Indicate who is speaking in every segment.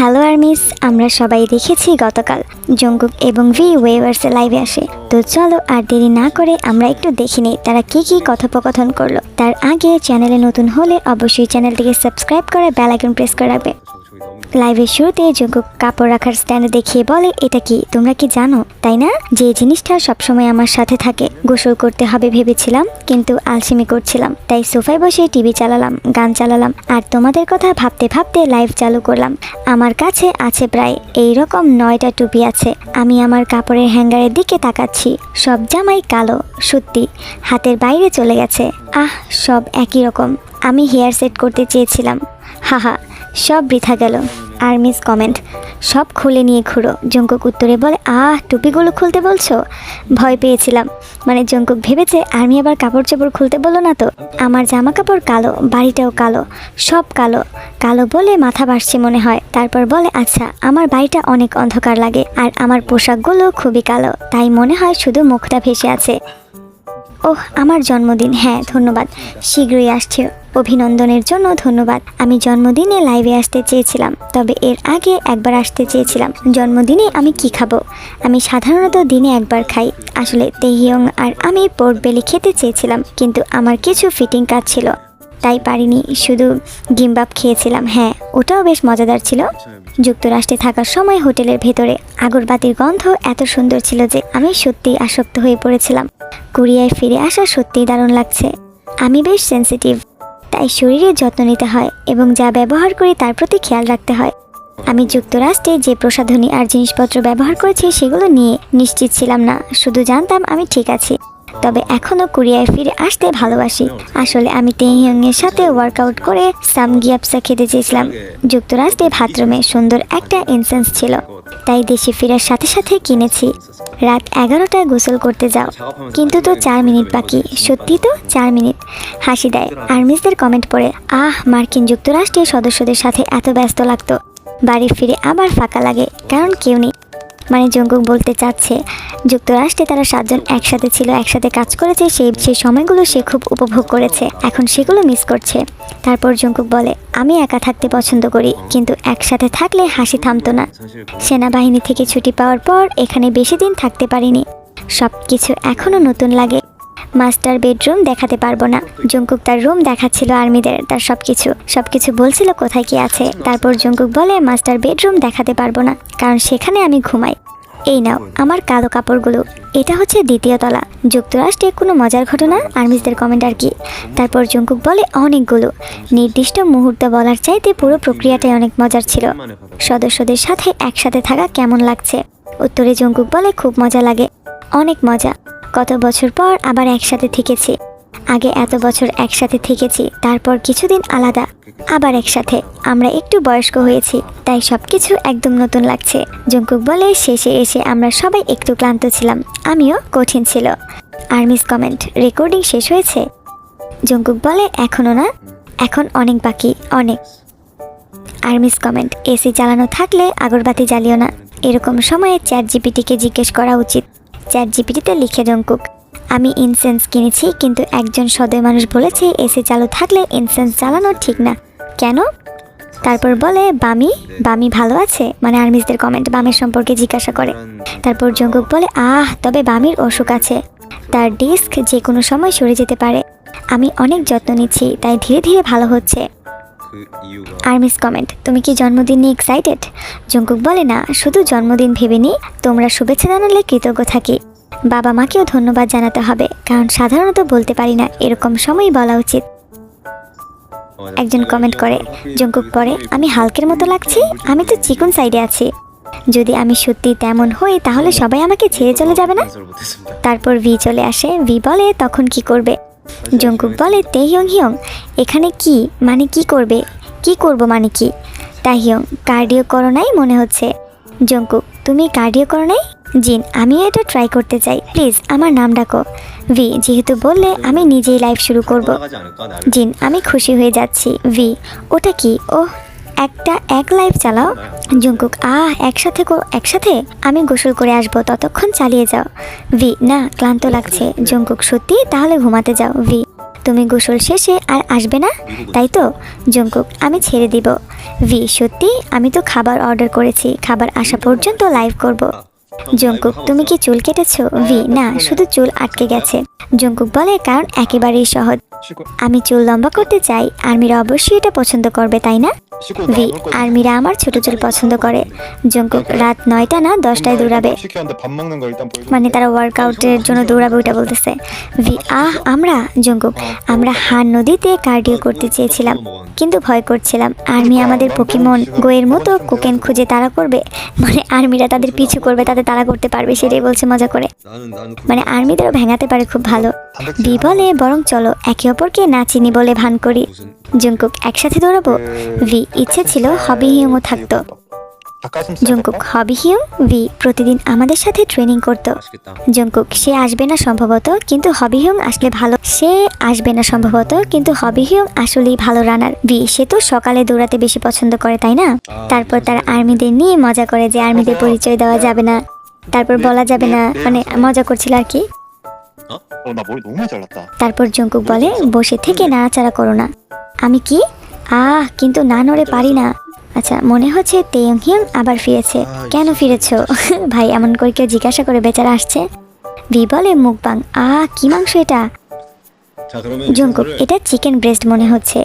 Speaker 1: Hello armies, আমরা সবাই দেখেছি গতকাল জঙ্কুক এবং ভি ওয়েভার্সে লাইভে আসে। তো চলো আর দেরি না করে আমরা একটু দেখে নিই তারা কি কি কথোপকথন করলো। তার আগে চ্যানেলে নতুন হলে অবশ্যই চ্যানেলটিকে সাবস্ক্রাইব করে বেল আইকন প্রেস করে রাখবে। লাইভের শুরুতে জঙ্কুক কাপড় রাখার স্ট্যান্ড দেখিয়ে বলে, এটা কি তোমরা কি জানো তাই না, যে জিনিসটা সবসময় আমার সাথে থাকে। গোসল করতে হবে ভেবেছিলাম কিন্তু আলসেমি করছিলাম, তাই সোফায় বসে টিভি চালালাম, গান চালালাম আর তোমাদের কথা ভাবতে ভাবতে লাইভ চালু করলাম। আমার কাছে আছে প্রায় এইরকম 9টা টুপি আছে। আমি আমার কাপড়ের হ্যাঙ্গারের দিকে তাকাচ্ছি, সব জামাই কালো, সত্যি হাতের বাইরে চলে গেছে। সব একই রকম। আমি হেয়ার সেট করতে চেয়েছিলাম, হাহা সব বৃথা গেল। আর্মিস কমেন্ট, সব খুলে নিয়ে ঘুরো। জঙ্কুক উত্তরে বলে, টুপিগুলো খুলতে বলছো? ভয় পেয়েছিলাম। মানে জঙ্কুক ভেবেছে আর্মি আবার কাপড় চোপড় খুলতে বললো না তো। আমার জামা কাপড় কালো, বাড়িটাও কালো, সব কালো। কালো বলে মাথা ভাসছে মনে হয়। তারপর বলে, আচ্ছা আমার বাড়িটা অনেক অন্ধকার লাগে আর আমার পোশাকগুলো খুবই কালো, তাই মনে হয় শুধু মুখটা ভেসে আছে। ওহ আমার জন্মদিন, হ্যাঁ ধন্যবাদ, শীঘ্রই আসছে। অভিনন্দনের জন্য ধন্যবাদ। আমি জন্মদিনে লাইভে আসতে চেয়েছিলাম, তবে এর আগে একবার আসতে চেয়েছিলাম। জন্মদিনে আমি কি খাবো? আমি সাধারণত দিনে একবার খাই। আসলে তেহিয়ং আর আমি পোর্ক বেলি খেতে চেয়েছিলাম, কিন্তু আমার কিছু ফিটিং কাজ ছিল তাই পারিনি। শুধু গিমবাপ খেয়েছিলাম। হ্যাঁ ওটাও বেশ মজাদার ছিল। যুক্তরাষ্ট্রে থাকার সময় হোটেলের ভেতরে আগরবাতির গন্ধ এত সুন্দর ছিল যে আমি সত্যিই আসক্ত হয়ে পড়েছিলাম। কোরিয়ায় ফিরে আসা সত্যিই দারুণ লাগছে। আমি বেশ সেন্সিটিভ, তাই শরীরের যত্ন নিতে হয় এবং যা ব্যবহার করি তার প্রতি খেয়াল রাখতে হয়। আমি যুক্তরাষ্ট্রে যে প্রসাধনী আর জিনিসপত্র ব্যবহার করেছি সেগুলো নিয়ে নিশ্চিত ছিলাম না, শুধু জানতাম আমি ঠিক আছি। তবে এখনও কোরিয়ায় ফিরে আসতে ভালোবাসি। আসলে আমি তেহিয়ংয়ের সাথে ওয়ার্কআউট করে সামগিয়াপসা খেতে চেয়েছিলাম। যুক্তরাষ্ট্রে বাথরুমে সুন্দর একটা ইনসেন্স ছিল, তাই দেশে ফেরার সাথে সাথে কিনেছি। রাত 11টায় গোসল করতে যাও, কিন্তু তো 4 মিনিট বাকি। সত্যি তো 4 মিনিট। হাসি দেয় আর্মিসদের কমেন্ট পড়ে। মার্কিন যুক্তরাষ্ট্রের সদস্যদের সাথে এত ব্যস্ত লাগতো, বাড়ি ফিরে আবার ফাঁকা লাগে কারণ কেউ নেই। মানে জঙ্কুক বলতে চাচ্ছে যুক্তরাষ্ট্রে তারা 7 জন একসাথে ছিল, একসাথে কাজ করেছে, সেই সময়গুলো সে খুব উপভোগ করেছে, এখন সেগুলো মিস করছে। তারপর জঙ্কুক বলে, আমি একা থাকতে পছন্দ করি, কিন্তু একসাথে থাকলে হাসি থামতো না। সেনাবাহিনী থেকে ছুটি পাওয়ার পর এখানে বেশি দিন থাকতে পারিনি, সব কিছু এখনও নতুন লাগে। মাস্টার বেডরুম দেখাতে পারবো না। জঙ্কুক তার রুম দেখাচ্ছিল আর্মিদের, তার সবকিছু বলছিল কোথায় কি আছে। তারপর জঙ্কুক বলে, মাস্টার বেডরুম দেখাতে পারবো না কারণ সেখানে আমি ঘুমাই। এই নাও আমার কালো কাপড়গুলো, এটা হচ্ছে 2য় তলা। যুক্তরাষ্ট্রে কোনো মজার ঘটনা? আর্মিসদের কমেন্ট আর কি। তারপর জঙ্কুক বলে, অনেকগুলো। নির্দিষ্ট মুহূর্ত বলার চাইতে পুরো প্রক্রিয়াটাই অনেক মজার ছিল। সদস্যদের সাথে একসাথে থাকা কেমন লাগছে? উত্তরে জঙ্কুক বলে, খুব মজা লাগে, অনেক মজা। কত বছর পর আবার একসাথে থেকেছি। আগে এত বছর একসাথে থেকেছি, তারপর কিছুদিন আলাদা, আবার একসাথে। আমরা একটু বয়স্ক হয়েছি, তাই সবকিছু একদম নতুন লাগছে। জঙ্কুক বলে, শেষে এসে আমরা সবাই একটু ক্লান্ত ছিলাম, আমিও। কঠিন ছিল। আর্মিস কমেন্ট, রেকর্ডিং শেষ হয়েছে? জঙ্কুক বলে, এখনো না, এখন অনেক বাকি, অনেক। আর্মিস কমেন্ট, এসি চালানো থাকলে আগরবাতি জ্বালিও না। এরকম সময়ে চ্যাট জিপিটিকে জিজ্ঞেস করা উচিত। চ্যাট জিপিটিতে লিখে জঙ্কুক, আমি ইনসেন্স কিনেছি, কিন্তু একজন সদয় মানুষ বলেছে এসি চালু থাকলে ইনসেন্স জ্বালানো ঠিক না। কেন? তারপর বলে, বামি ভালো আছে? মানে আর্মিসদের কমেন্ট বামের সম্পর্কে জিজ্ঞাসা করে। তারপর জঙ্কুক বলে, তবে বামির অসুখ আছে, তার ডিস্ক যে কোনো সময় সরে যেতে পারে। আমি অনেক যত্ন নিচ্ছি, তাই ধীরে ধীরে ভালো হচ্ছে। আর্মিস কমেন্ট, তুমি কি জন্মদিন নিয়ে এক্সাইটেড? জঙ্কুক বলে, না, শুধু জন্মদিন ভেবে নি, তোমরা শুভেচ্ছা জানালে কৃতজ্ঞ থাকি। বাবা মাকেও ধন্যবাদ জানাতে হবে, কারণ সাধারণত বলতে পারি না, এরকম সময়ই বলা উচিত। একজন কমেন্ট করে। জঙ্কুক পড়ে, আমি হালকের মতো লাগছি, আমি তো চিকন সাইডে আছি। যদি আমি সত্যি তেমন হই তাহলে সবাই আমাকে ছেড়ে চলে যাবে না? তারপর ভি চলে আসে। ভি বলে, তখন কি করবে? জঙ্কুক বলে, তেহিয়ং এখানে কি মানে কি করবে? কি করব মানে কি? তাহিয়ং, কার্ডিও করো নাই মনে হচ্ছে। জঙ্কুক, তুমি কার্ডিও করো নাই? জিন, আমিও এটা ট্রাই করতে চাই, প্লিজ আমার নাম ডাকো। ভি, যেহেতু বললে আমি নিজেই লাইভ শুরু করব। জিন, আমি খুশি হয়ে যাচ্ছি। ভি, ওটা কি? এক লাইভ চালাও। জঙ্কুক, একসাথে? আমি গোসল করে আসবো, ততক্ষণ চালিয়ে যাও। ভি, না ক্লান্ত লাগছে। জঙ্কুক, সত্যি? তাহলে ঘুমাতে যাও। ভি, তুমি গোসল শেষে আর আসবে না তাই তো? জঙ্কুক আমি ছেড়ে দিব। ভি সত্যি? আমি তো খাবার অর্ডার করেছি, খাবার আসা পর্যন্ত লাইভ করব। জঙ্কুক তুমি কি চুল কেটেছো? ভি না, শুধু চুল আটকে গেছে। জঙ্কুক বলে কারণ একেবারেই সহজ, আমি চুল লম্বা করতে চাই। আর্মিরা অবশ্যই এটা পছন্দ করবে তাই না? ভি আর্মিরা আমার ছোট চুল পছন্দ করে। জঙ্কুক রাত 9টা না 10টায় দৌড়াবে, মানে তারা ওয়ার্কআউটের জন্য দৌড়াবে ওটা বলতেছে। ভি আমরা? জঙ্কুক আমরা হান নদীতে কার্ডিও করতে চেয়েছিলাম কিন্তু ভয় করছিলাম আর্মি আমাদের পোকেমন গোয়ের মতো কোকেন খুঁজে তাড়া করবে, মানে আর্মিরা তাদের পিছু করবে, তাদের তাড়া করতে পারবে, সেটাই বলছে মজা করে। মানে আর্মিদেরও ভেঙাতে পারে খুব ভালো। ভি বলে বরং চলো একে অপরকে না চিনি বলে ভান করি। জঙ্কুক একসাথে দৌড়াবো? ভি ইচ্ছে ছিল হবি হিউংও থাকতো। জঙ্কুক হবি হিউং? ভি প্রতিদিন আমাদের সাথে ট্রেনিং করতো। জঙ্কুক সে আসবে না সম্ভবত, কিন্তু হবি হিউং আসলে ভালো। সে আসবে না সম্ভবত, কিন্তু হবি হিউং আসলেই ভালো রানার। ভি সে তো সকালে দৌড়াতে বেশি পছন্দ করে তাই না? তারপর তার আর্মিদের নিয়ে মজা করে যে আর্মিদের পরিচয় দেওয়া যাবে না, তারপর বলা যাবে না, মানে মজা করছিল আর কি।
Speaker 2: 나 머리 너무 잘랐다.
Speaker 1: তারপর জঙ্কুক বলে বসে থেকে নাড়াচাড়া করো না। আমি কি? কিন্তু না নড়ে পারি না। আচ্ছা মনে হচ্ছে তেয়ং হিয়ং আবার ফিরেছে। কেন ফিরেছো? ভাই এমন করে কেউ জিজ্ঞাসা করে বেচারা আসছে। ভি বলে মুখবাং। কি মাংস এটা? জঙ্কুক এটা চিকেন ব্রেস্ট মনে হচ্ছে।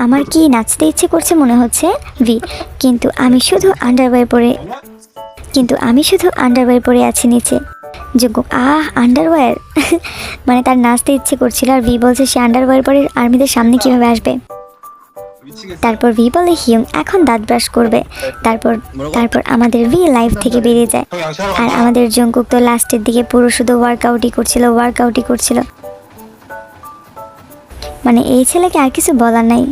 Speaker 1: আমার কি নাচতে ইচ্ছে করছে মনে হচ্ছে। ভি কিন্তু আমি শুধু আন্ডারওয়্যার পরে আছি নিচে। Jungkook underwear? মানে তার নাচতে ইচ্ছে করছিল আর ভি বলছে সে আন্ডারওয়্যার পরে আর্মিদের সামনে কিভাবে আসবে। তারপর ভি বলে হিয়ং এখন দাঁত ব্রাশ করবে। তারপর আমাদের ভি লাইফ থেকে বেরিয়ে যায় আর আমাদের জঙ্কুক তো লাস্টের দিকে পুরো শুধু ওয়ার্কআউটই করছিল। মানে এই ছেলেকে আর কিছু বলার নাই।